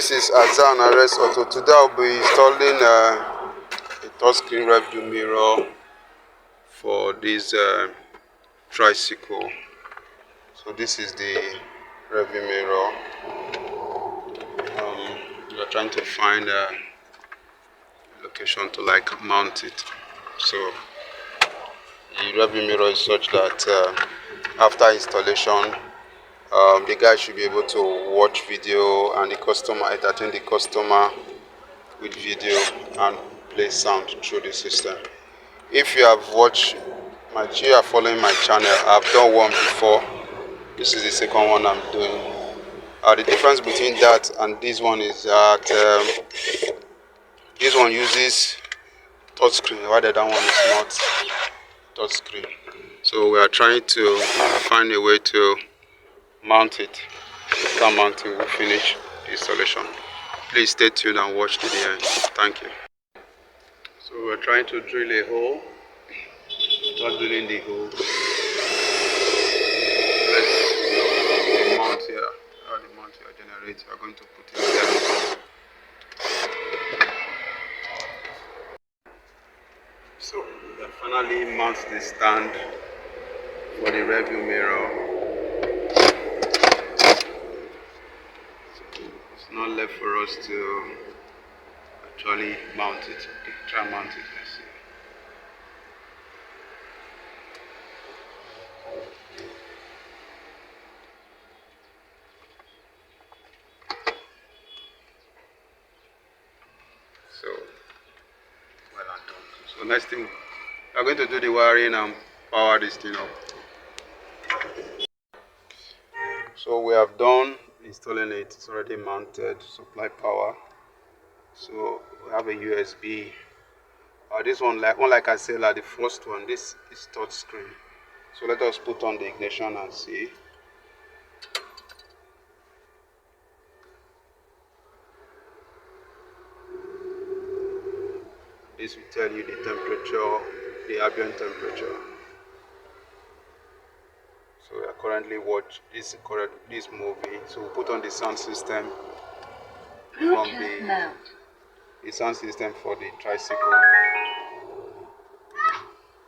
This is Azan RS Auto. Today I'll be installing a touchscreen rearview mirror for this tricycle. So this is the rearview mirror. We are trying to find a location to mount it. So the rearview mirror is such that after installation, the guy should be able to watch video and entertain the customer with video and play sound through the system. If you have watched you are following my channel, I've done one before. This is the second one I'm doing. The difference between that and this one is that this one uses touchscreen, while the other one is not touchscreen. So we are trying to find a way to mount it. After mounting, we'll finish the installation. Please stay tuned and watch to the end. Thank you. So we're trying to drill a hole. Start drilling the hole. Let's mount here. How the mount your generator. We're going to put it there. So we finally mount the stand for the rearview mirror. It's not left for us to actually mount it. Okay, try mount it. Let's see. So well and done. So next thing, we're going to do the wiring and power this thing up. So we have done installing it. It's already mounted, supply power. So we have a USB. This one, like I said, like the first one, this is touch screen. So let us put on the ignition and see. This will tell you the temperature, the ambient temperature. So we are currently watching this movie. So we put on the sound system from the sound system for the tricycle.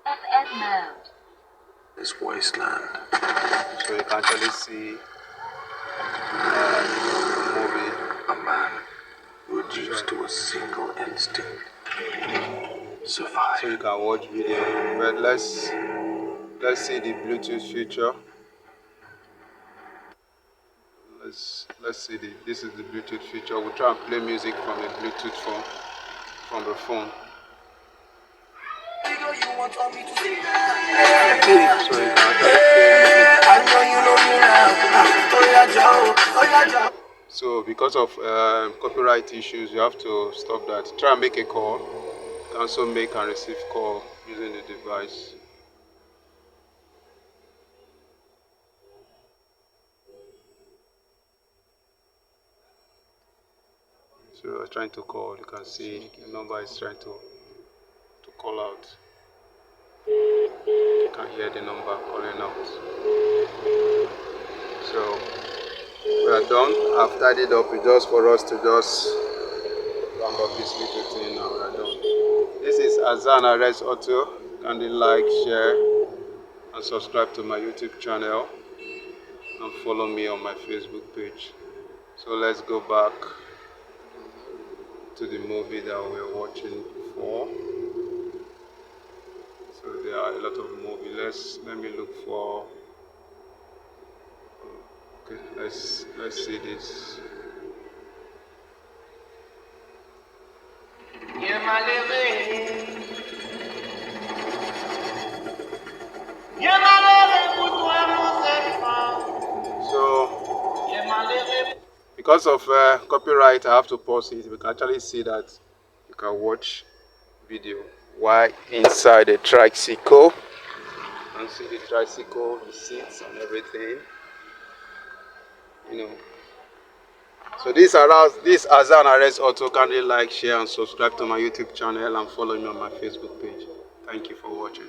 FM mode. This wasteland. So you can actually see the movie. A man reduced to a single instinct. Survive. So you can watch video. But let's see the Bluetooth feature. Let's see this is the Bluetooth feature. We'll try and play music from the Bluetooth phone, from the phone. So you can actually play music. So because of copyright issues, you have to stop that. Try and make a call. You can also make and receive call using the device. So we're trying to call. You can see the number is trying to call out. You can hear the number calling out. So we are done. I've tidied up. It's just for us to just round up this little thing now. We are done. This is Azan RS Auto. Kindly like, share, and subscribe to my YouTube channel, and follow me on my Facebook page. So let's go back to the movie that we were watching before. So there are a lot of movies. Let me look for. Okay, let's see this. So because of copyright, I have to pause it. We can actually see that you can watch video while inside the tricycle. You can see the tricycle, the seats and everything. So this Azan RS Auto. Kindly like, share and subscribe to my YouTube channel and follow me on my Facebook page. Thank you for watching.